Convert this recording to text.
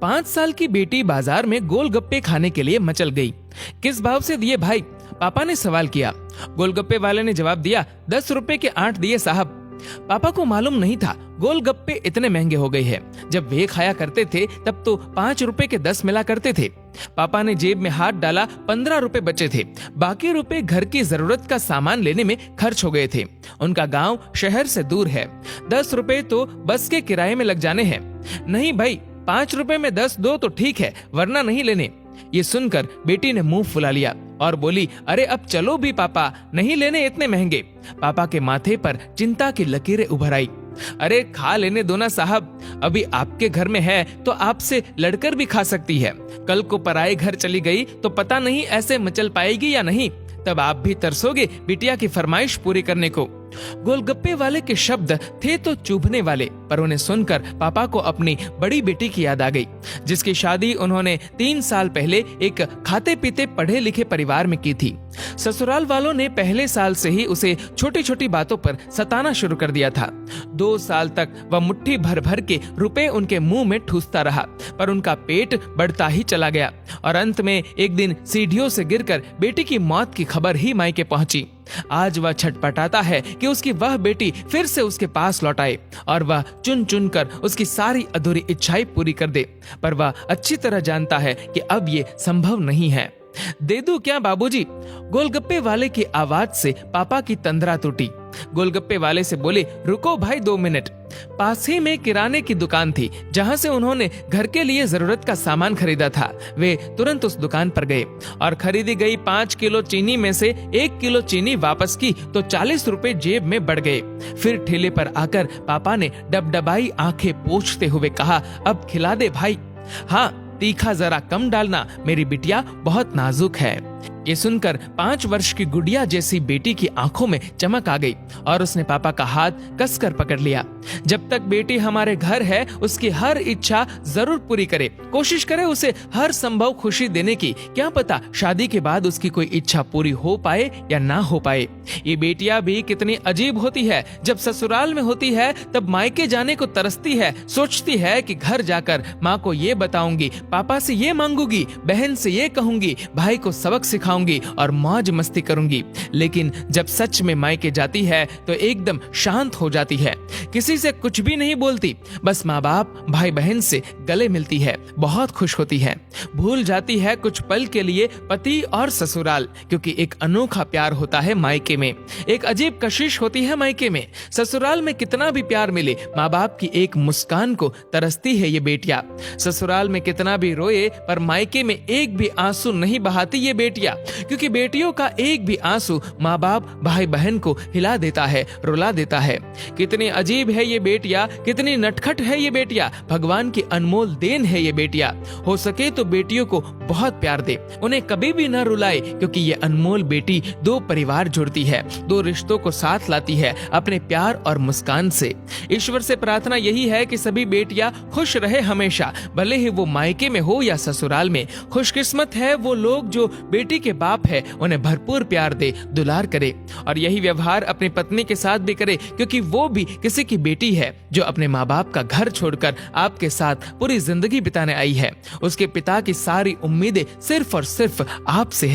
5 साल की बेटी बाजार में गोलगप्पे खाने के लिए मचल गई। किस भाव से दिए भाई? पापा ने सवाल किया। गोलगप्पे वाले ने जवाब दिया, 10 रुपए के 8 दिए साहब। पापा को मालूम नहीं था गोलगप्पे इतने महंगे हो गए हैं। जब वे खाया करते थे तब तो 5 रुपए के 10 मिला करते थे। पापा ने जेब में हाथ डाला, 15 रुपए बचे थे। बाकी रुपए घर की जरूरत का सामान लेने में खर्च हो गए थे। उनका गांव शहर से दूर है। 10 रुपए तो बस के किराए में लग जाने हैं। नहीं भाई, 5 रुपए में 10 दो तो ठीक है, वरना नहीं लेने। ये सुनकर बेटी ने मुंह फुला लिया और बोली, अरे अब चलो भी पापा, नहीं लेने इतने महंगे। पापा के माथे पर चिंता की लकीरें उभर आई। अरे खा लेने दो ना साहब, अभी आपके घर में है तो आपसे लड़कर भी खा सकती है। कल को पराए घर चली गई तो पता नहीं ऐसे मचल पाएगी या नहीं, तब आप भी तरसोगे बिटिया की फरमाइश पूरी करने को। गोलगप्पे वाले के शब्द थे तो चुभने वाले, पर उन्हें सुनकर पापा को अपनी बड़ी बेटी की याद आ गई, जिसकी शादी उन्होंने 3 साल पहले एक खाते पीते पढ़े लिखे परिवार में की थी। ससुराल वालों ने पहले साल से ही उसे छोटी छोटी बातों पर सताना शुरू कर दिया था। 2 साल तक वह मुट्ठी भर भर के रुपए उनके मुंह में ठूसता रहा, पर उनका पेट बढ़ता ही चला गया और अंत में एक दिन सीढ़ियों से गिरकर बेटी की मौत की खबर ही मायके पहुंची। आज वह छटपटाता है कि उसकी वह बेटी फिर से उसके पास लौट आए और वह चुन चुन कर उसकी सारी अधूरी इच्छाएं पूरी कर दे, पर वह अच्छी तरह जानता है कि अब ये संभव नहीं है। दे दूं क्या बाबूजी? गोलगप्पे वाले की आवाज से पापा की तंद्रा टूटी। गोलगप्पे वाले से बोले, रुको भाई 2 मिनट। पास ही में किराने की दुकान थी जहां से उन्होंने घर के लिए जरूरत का सामान खरीदा था। वे तुरंत उस दुकान पर गए और खरीदी गई 5 किलो चीनी में से 1 किलो चीनी वापस की तो 40 रुपए जेब में बढ़ गए। फिर ठेले पर आकर पापा ने डबडबाई आंखें पोंछते हुए कहा, अब खिला दे भाई। हाँ, तीखा जरा कम डालना, मेरी बिटिया बहुत नाजुक है। ये सुनकर 5 वर्ष की गुड़िया जैसी बेटी की आंखों में चमक आ गई और उसने पापा का हाथ कसकर पकड़ लिया। जब तक बेटी हमारे घर है उसकी हर इच्छा जरूर पूरी करे, कोशिश करे उसे हर संभव खुशी देने की। क्या पता शादी के बाद उसकी कोई इच्छा पूरी हो पाए या ना हो पाए। ये बेटियां भी कितनी अजीब होती है। जब ससुराल में होती है तब मायके जाने को तरसती है, सोचती है कि घर जाकर माँ को ये बताऊंगी, पापा से ये मांगूंगी, बहन से ये कहूंगी, भाई को सबक सिखाऊंगी और मौज मस्ती करूंगी। लेकिन जब सच में मायके जाती है तो एकदम शांत हो जाती है, किसी से कुछ भी नहीं बोलती, बस माँ बाप भाई बहन से गले मिलती है, बहुत खुश होती है। भूल जाती है कुछ पल के लिए पति और ससुराल, क्योंकि एक अनोखा प्यार होता है मायके में, एक अजीब कशिश होती है मायके में। ससुराल में कितना भी प्यार मिले, माँ बाप की एक मुस्कान को तरसती है ये बेटियां। ससुराल में कितना भी रोए पर मायके में एक भी आंसू नहीं बहाती ये बेटियां, क्योंकि बेटियों का एक भी आंसू माँ बाप भाई बहन को हिला देता है, रुला देता है। कितनी अजीब है ये बेटियां, कितनी नटखट है ये बेटियां, भगवान की अनमोल देन है ये बेटियां। हो सके तो बेटियों को बहुत प्यार दे, उन्हें कभी भी न रुलाए, क्योंकि ये अनमोल बेटी 2 परिवार जोड़ती है, 2 रिश्तों को साथ लाती है अपने प्यार और मुस्कान से। ईश्वर से प्रार्थना यही है कि सभी बेटियां खुश रहे हमेशा, भले ही वो मायके में हो या ससुराल में। खुशकिस्मत है वो लोग जो बेटी के बाप है, उन्हें भरपूर प्यार दे, दुलार करे और यही व्यवहार अपनी पत्नी के साथ भी करे, क्योंकि वो भी किसी की बेटी है जो अपने माँ बाप का घर छोड़कर आपके साथ पूरी जिंदगी बिताने आई है। उसके पिता की सारी उम्मीदें सिर्फ और सिर्फ आपसे है।